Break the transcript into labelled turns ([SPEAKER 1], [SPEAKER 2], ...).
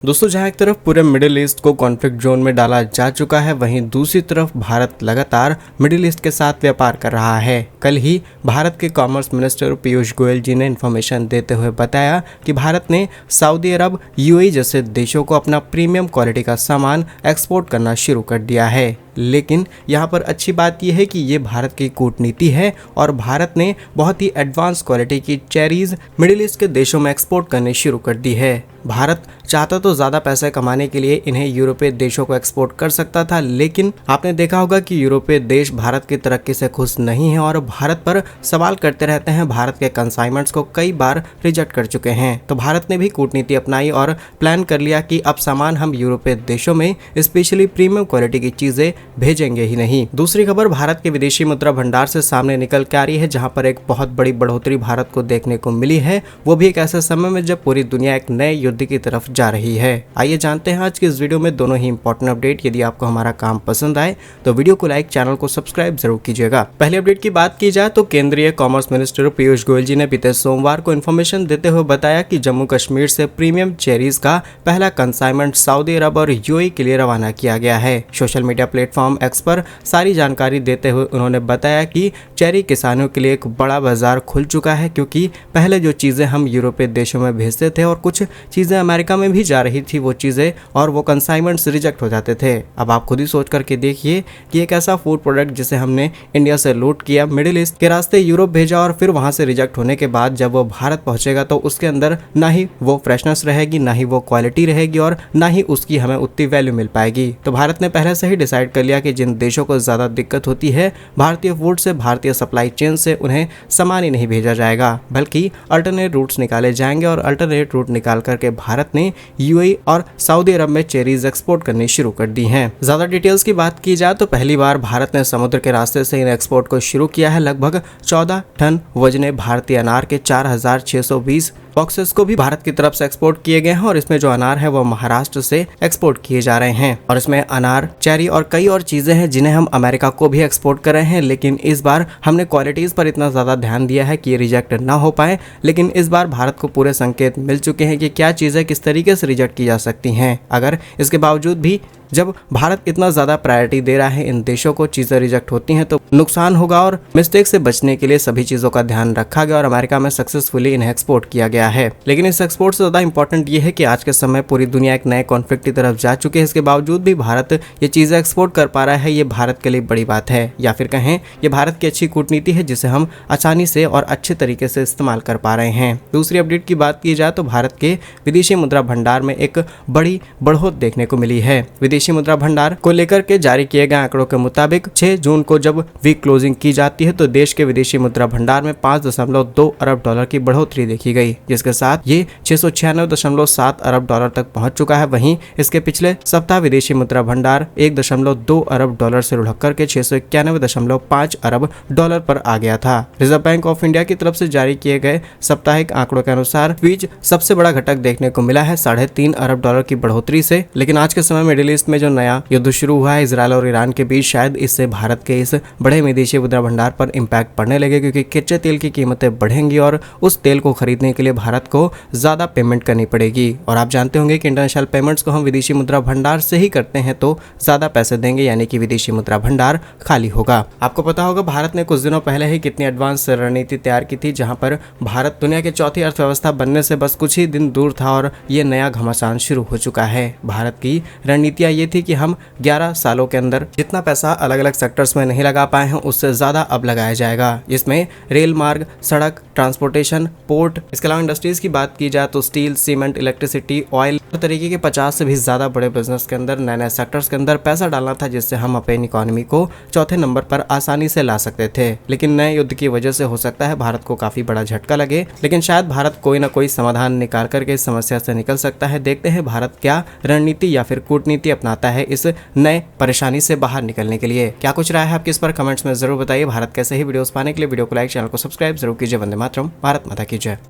[SPEAKER 1] दोस्तों, जहां एक तरफ पूरे मिडिल ईस्ट को कॉन्फ्लिक्ट जोन में डाला जा चुका है, वहीं दूसरी तरफ भारत लगातार मिडिल ईस्ट के साथ व्यापार कर रहा है। कल ही भारत के कॉमर्स मिनिस्टर पीयूष गोयल जी ने इन्फॉर्मेशन देते हुए बताया कि भारत ने सऊदी अरब, यूएई जैसे देशों को अपना प्रीमियम क्वालिटी का सामान एक्सपोर्ट करना शुरू कर दिया है। लेकिन यहाँ पर अच्छी बात यह है कि ये भारत की कूटनीति है और भारत ने बहुत ही एडवांस क्वालिटी की चेरीज मिडिल ईस्ट के देशों में एक्सपोर्ट करनी शुरू कर दी है। भारत चाहता तो ज़्यादा पैसे कमाने के लिए इन्हें यूरोपीय देशों को एक्सपोर्ट कर सकता था, लेकिन आपने देखा होगा कि यूरोपीय देश भारत की तरक्की से खुश नहीं है और भारत पर सवाल करते रहते हैं। भारत के कंसाइनमेंट्स को कई बार रिजेक्ट कर चुके हैं। तो भारत ने भी कूटनीति अपनाई और प्लान कर लिया कि अब सामान हम यूरोपीय देशों में स्पेशली प्रीमियम क्वालिटी की चीज़ें भेजेंगे ही नहीं। दूसरी खबर भारत के विदेशी मुद्रा भंडार से सामने निकल के आ रही है, जहां पर एक बहुत बड़ी बढ़ोतरी भारत को देखने को मिली है, वो भी एक ऐसे समय में जब पूरी दुनिया एक नए युद्ध की तरफ जा रही है। आइए जानते हैं आज की इस वीडियो में दोनों ही इंपॉर्टेंट अपडेट। यदि आपको हमारा काम पसंद आए तो वीडियो को लाइक, चैनल को सब्सक्राइब जरूर कीजिएगा। पहले अपडेट की बात की जाए तो केंद्रीय कॉमर्स मिनिस्टर पीयूष गोयल जी ने बीते सोमवार को इन्फॉर्मेशन देते हुए बताया कि जम्मू कश्मीर से प्रीमियम चेरीज का पहला कंसाइनमेंट सऊदी अरब और यूएई के लिए रवाना किया गया है। सोशल मीडिया प्लेटफॉर्म एक्स पर सारी जानकारी देते हुए उन्होंने बताया कि चेरी किसानों के लिए एक बड़ा बाजार खुल चुका है, क्योंकि पहले जो चीजें हम यूरोपीय देशों में भेजते थे और कुछ चीजें अमेरिका में भी जा रही थी, वो चीजें और वो कंसाइनमेंट्स रिजेक्ट हो जाते थे। अब आप खुद ही सोच करके देखिए कि एक ऐसा फूड प्रोडक्ट जिसे हमने इंडिया से लूट किया, मिडिल ईस्ट के रास्ते यूरोप भेजा और फिर वहां से रिजेक्ट होने के बाद जब वो भारत पहुंचेगा तो उसके अंदर ना ही वो फ्रेशनेस रहेगी, ना ही वो क्वालिटी रहेगी और ना ही उसकी हमें उतनी वैल्यू मिल पाएगी। तो भारत ने पहले से ही डिसाइड कर लिया कि जिन देशों को ज्यादा दिक्कत होती है भारतीय फूड से, भारतीय सप्लाई चेन से, उन्हें सामान ही नहीं भेजा जाएगा, बल्कि अल्टरनेट रूट्स निकाले जाएंगे। और अल्टरनेट रूट निकाल करके भारत ने यूएई और सऊदी अरब में चेरीज एक्सपोर्ट करनी शुरू कर दी हैं। ज्यादा डिटेल्स की बात की जाए तो पहली बार भारत ने समुद्र के रास्ते से इन एक्सपोर्ट को शुरू किया है। लगभग 14 टन वजने भारतीय अनार के 4620 बॉक्सेस को भी भारत की तरफ से एक्सपोर्ट किए गए हैं और इसमें जो अनार है वो महाराष्ट्र से एक्सपोर्ट किए जा रहे हैं। और इसमें अनार, चेरी और कई और चीजें हैं जिन्हें हम अमेरिका को भी एक्सपोर्ट कर रहे हैं। लेकिन इस बार हमने क्वालिटीज पर इतना ज्यादा ध्यान दिया है कि ये रिजेक्ट ना हो पाए। लेकिन इस बार भारत को पूरे संकेत मिल चुके हैं कि क्या चीजें किस तरीके से रिजेक्ट की जा सकती हैं। अगर इसके बावजूद भी जब भारत इतना ज्यादा प्रायोरिटी दे रहा है इन देशों को, चीजें रिजेक्ट होती हैं तो नुकसान होगा। और मिस्टेक से बचने के लिए सभी चीजों का ध्यान रखा गया और अमेरिका में सक्सेसफुली इन्हें एक्सपोर्ट किया गया है। लेकिन इस एक्सपोर्ट से ज्यादा इंपॉर्टेंट ये है कि आज के समय पूरी दुनिया एक नए कॉन्फ्लिक्ट की तरफ जा चुके हैं। इसके बावजूद भी भारत ये चीजें एक्सपोर्ट कर पा रहा है, ये भारत के लिए बड़ी बात है, या फिर कहें ये भारत की अच्छी कूटनीति है जिसे हम आसानी से और अच्छे तरीके से इस्तेमाल कर पा रहे हैं। दूसरी अपडेट की बात की जाए तो भारत के विदेशी मुद्रा भंडार में एक बड़ी बढ़ोतरी देखने को मिली है। विदेशी मुद्रा भंडार को लेकर के जारी किए गए आंकड़ों के मुताबिक 6 जून को जब वीक क्लोजिंग की जाती है तो देश के विदेशी मुद्रा भंडार में 5.2 अरब डॉलर की बढ़ोतरी देखी गई, जिसके साथ ये 696.7 अरब डॉलर तक पहुंच चुका है। वहीं इसके पिछले सप्ताह विदेशी मुद्रा भंडार 1.2 अरब डॉलर से लुढ़क करके 691.5 अरब डॉलर पर आ गया था। रिजर्व बैंक ऑफ इंडिया की तरफ से जारी किए गए साप्ताहिक आंकड़ों के अनुसार बीच सबसे बड़ा घटक देखने को मिला है 3.5 अरब डॉलर की बढ़ोतरी से। लेकिन आज के समय मिडिल ईस्ट में जो नया युद्ध शुरू हुआ है इजराइल और ईरान के बीच, शायद इससे भारत के इस बड़े विदेशी मुद्रा भंडार पर इम्पैक्ट पड़ने लगे, क्योंकि कच्चे तेल की कीमतें बढ़ेंगी और उस तेल को खरीदने के लिए भारत को ज्यादा पेमेंट करनी पड़ेगी। और आप जानते होंगे कि इंटरनेशनल पेमेंट्स को हम विदेशी मुद्रा भंडार से ही करते हैं, तो ज्यादा पैसे देंगे, यानी कि विदेशी मुद्रा भंडार खाली होगा। आपको पता होगा भारत ने कुछ दिनों पहले ही कितनी एडवांस रणनीति तैयार की थी, जहां पर भारत दुनिया की चौथी अर्थव्यवस्था बनने से बस कुछ ही दिन दूर था और ये नया घमासान शुरू हो चुका है। भारत की रणनीतियां ये थी कि हम 11 सालों के अंदर जितना पैसा अलग अलग सेक्टर्स में नहीं लगा पाए हैं उससे ज्यादा अब लगाया जाएगा। इसमें रेल मार्ग, सड़क, ट्रांसपोर्टेशन, पोर्ट, इसके अलावा इंडस्ट्रीज की बात की जाए तो स्टील, सीमेंट, इलेक्ट्रिसिटी, ऑयल तरीके के 50 से भी ज्यादा बड़े बिजनेस के अंदर, नए नए सेक्टर्स के अंदर पैसा डालना था, जिससे हम अपनी इकोनॉमी को चौथे नंबर पर आसानी से ला सकते थे। लेकिन नए युद्ध की वजह से हो सकता है भारत को काफी बड़ा झटका लगे, लेकिन शायद भारत कोई ना कोई समाधान निकाल करके इस समस्या से निकल सकता है। देखते हैं भारत क्या रणनीति या फिर कूटनीति अपनाता है इस नए परेशानी से बाहर निकलने के लिए। क्या कुछ राय है आपकी इस पर कमेंट्स में जरूर बताइए। भारत कैसे ही वीडियोस पाने के लिए वीडियो को लाइक, चैनल को सब्सक्राइब जरूर कीजिए। वंदे मातरम, भारत माता की जय।